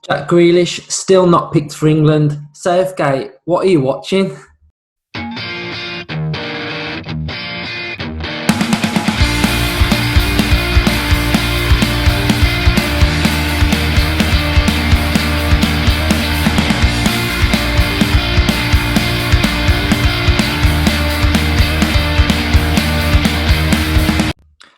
Jack Grealish still not picked for England. Southgate, what are you watching?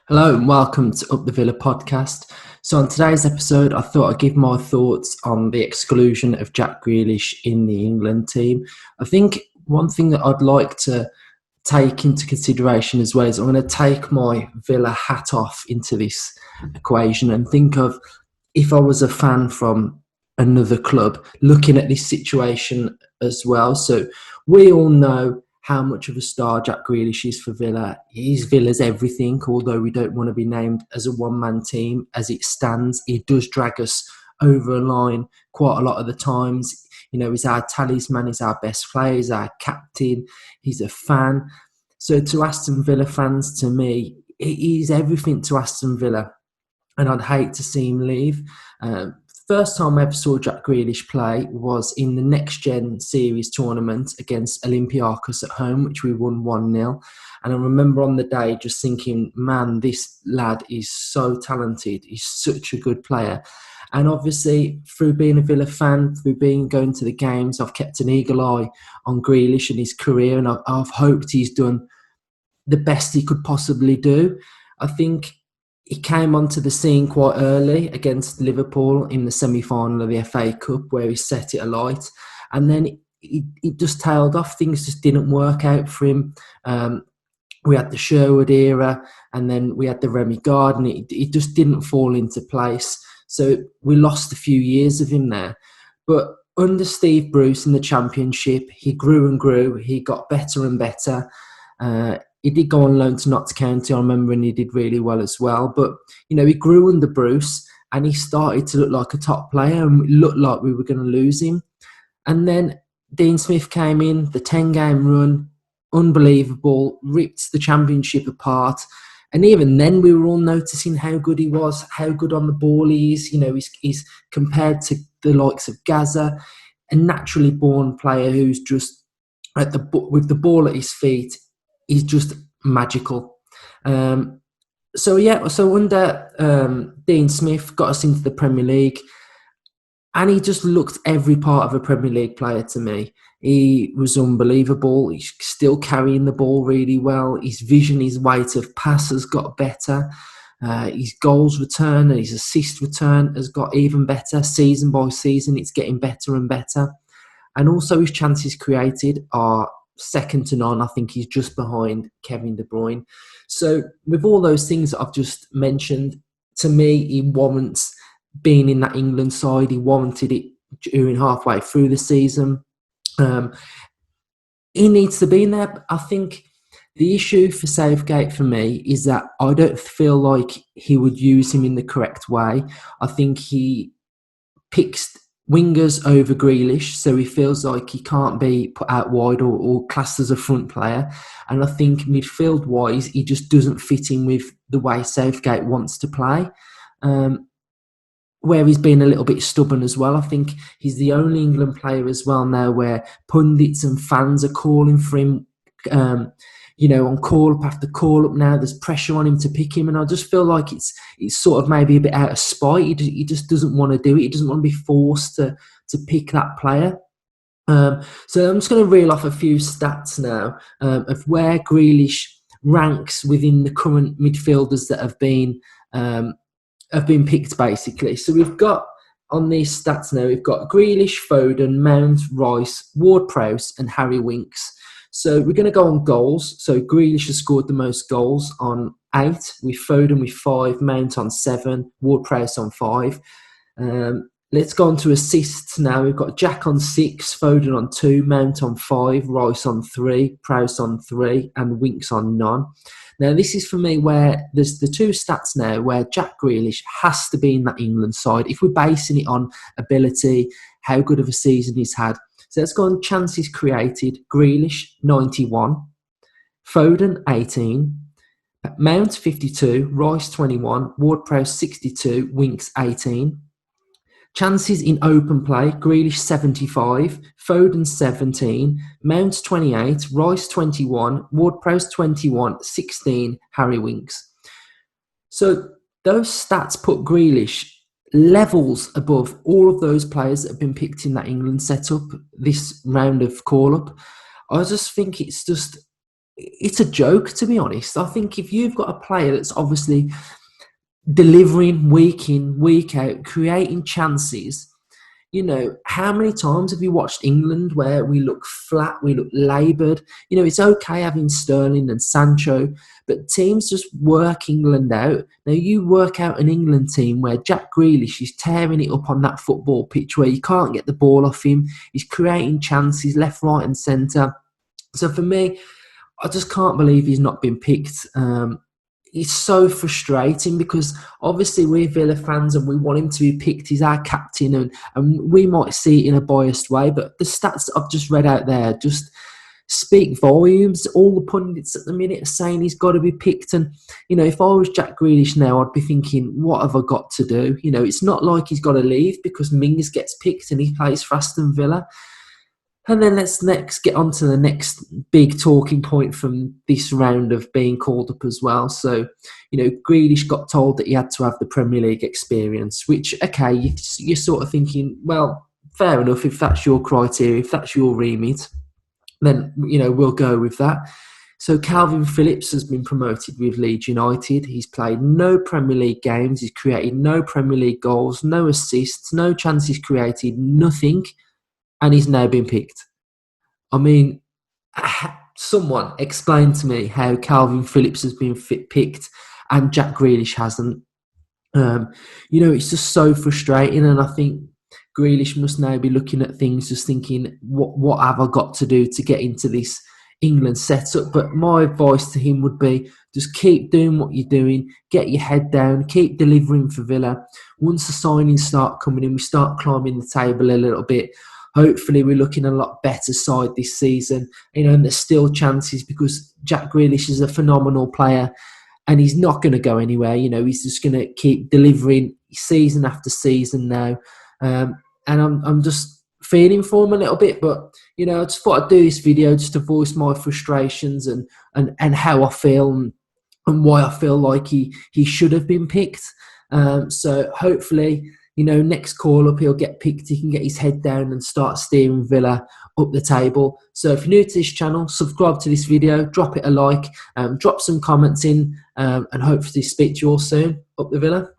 Hello and welcome to Up the Villa podcast. So on today's episode, I thought I'd give my thoughts on the exclusion of Jack Grealish in the England team. I think one thing that I'd like to take into consideration as well is I'm going to take my Villa hat off into this equation and think of if I was a fan from another club looking at this situation as well. So we all know how much of a star Jack Grealish is for Villa. He's Villa's everything, although we don't want to be named as a one-man team. As it stands, he does drag us over a line quite a lot of the times. You know, he's our talisman, he's our best player, he's our captain, he's a fan. So to Aston Villa fans, to me, he's everything to Aston Villa. And I'd hate to see him leave. First time I ever saw Jack Grealish play was in the Next Gen Series tournament against Olympiacos at home, which we won 1-0. And I remember on the day just thinking, man, this lad is so talented. He's such a good player. And obviously, through being a Villa fan, going to the games, I've kept an eagle eye on Grealish and his career, and I've hoped he's done the best he could possibly do. I think he came onto the scene quite early against Liverpool in the semi-final of the FA Cup, where he set it alight. And then he just tailed off. Things just didn't work out for him. We had the Sherwood era, and then we had the Remy Gard, and it just didn't fall into place. So we lost a few years of him there. But under Steve Bruce in the Championship, he grew and grew. He got better and better. He did go on loan to Notts County, I remember, and he did really well as well. But, you know, he grew under Bruce and he started to look like a top player, and it looked like we were going to lose him. And then Dean Smith came in, the 10-game run, unbelievable, ripped the Championship apart. And even then we were all noticing how good he was, how good on the ball he is. You know, he's compared to the likes of Gaza, a naturally born player who's just, with the ball at his feet, he's just magical. So under Dean Smith, got us into the Premier League, and he just looked every part of a Premier League player to me. He was unbelievable. He's still carrying the ball really well. His vision, his weight of pass has got better. His goals return and his assist return has got even better. Season by season, it's getting better and better. And also his chances created are second to none. I think he's just behind Kevin De Bruyne. So with all those things that I've just mentioned, to me, he warrants being in that England side. He warranted it during halfway through the season. He needs to be in there. I think the issue for Southgate for me is that I don't feel like he would use him in the correct way. I think he picks wingers over Grealish, so he feels like he can't be put out wide or classed as a front player. And I think midfield-wise, he just doesn't fit in with the way Southgate wants to play, where he's been a little bit stubborn as well. I think he's the only England player as well now where pundits and fans are calling for him, on call-up after call-up now. There's pressure on him to pick him, and I just feel like it's sort of maybe a bit out of spite. He just doesn't want to do it. He doesn't want to be forced to pick that player. So I'm just going to reel off a few stats now of where Grealish ranks within the current midfielders that have been picked, basically. So we've got, on these stats now, we've got Grealish, Foden, Mount, Rice, Ward-Prowse and Harry Winks. So we're going to go on goals. So Grealish has scored the most goals on 8, with Foden with 5, Mount on 7, Ward-Prowse on 5. Let's go on to assists now. We've got Jack on 6, Foden on 2, Mount on 5, Rice on 3, Prowse on 3 and Winks on none. Now, this is for me where there's the two stats now where Jack Grealish has to be in that England side. If we're basing it on ability, how good of a season he's had. So let's go on chances created. Grealish, 91. Foden, 18. Mount, 52. Rice, 21. Ward-Prowse, 62. Winks, 18. Chances in open play, Grealish 75, Foden 17, Mount 28, Rice 21, Ward-Prowse 21, 16, Harry Winks. So those stats put Grealish levels above all of those players that have been picked in that England setup this round of call-up. I just think it's a joke, to be honest. I think if you've got a player that's obviously delivering week in, week out, creating chances, how many times have you watched England where we look flat, we look laboured? It's okay having Sterling and Sancho, but teams just work England out. Now, you work out an England team where Jack Grealish is tearing it up on that football pitch where you can't get the ball off him. He's creating chances left, right and centre. So for me, I just can't believe he's not been picked. It's so frustrating because obviously we're Villa fans and we want him to be picked. He's our captain and we might see it in a biased way, but the stats that I've just read out there just speak volumes. All the pundits at the minute are saying he's got to be picked. And, if I was Jack Grealish now, I'd be thinking, what have I got to do? It's not like he's got to leave because Mings gets picked and he plays for Aston Villa. And then let's next get on to the next big talking point from this round of being called up as well. So, Grealish got told that he had to have the Premier League experience, which, okay, you're sort of thinking, well, fair enough, if that's your criteria, if that's your remit, then, we'll go with that. So Calvin Phillips has been promoted with Leeds United. He's played no Premier League games. He's created no Premier League goals, no assists, no chances created, nothing. And he's now been picked. I mean, someone explain to me how Calvin Phillips has been picked and Jack Grealish hasn't. It's just so frustrating, and I think Grealish must now be looking at things, just thinking, what have I got to do to get into this England setup? But my advice to him would be just keep doing what you're doing, get your head down, keep delivering for Villa. Once the signings start coming in, we start climbing the table a little bit. Hopefully we're looking a lot better side this season, and there's still chances because Jack Grealish is a phenomenal player and he's not going to go anywhere. He's just going to keep delivering season after season now. And I'm just feeling for him a little bit, but, I just thought I'd do this video just to voice my frustrations and how I feel and why I feel like he should have been picked. So hopefully, next call up, he'll get picked. He can get his head down and start steering Villa up the table. So if you're new to this channel, subscribe to this video, drop it a like, drop some comments in, and hopefully speak to you all soon. Up the Villa.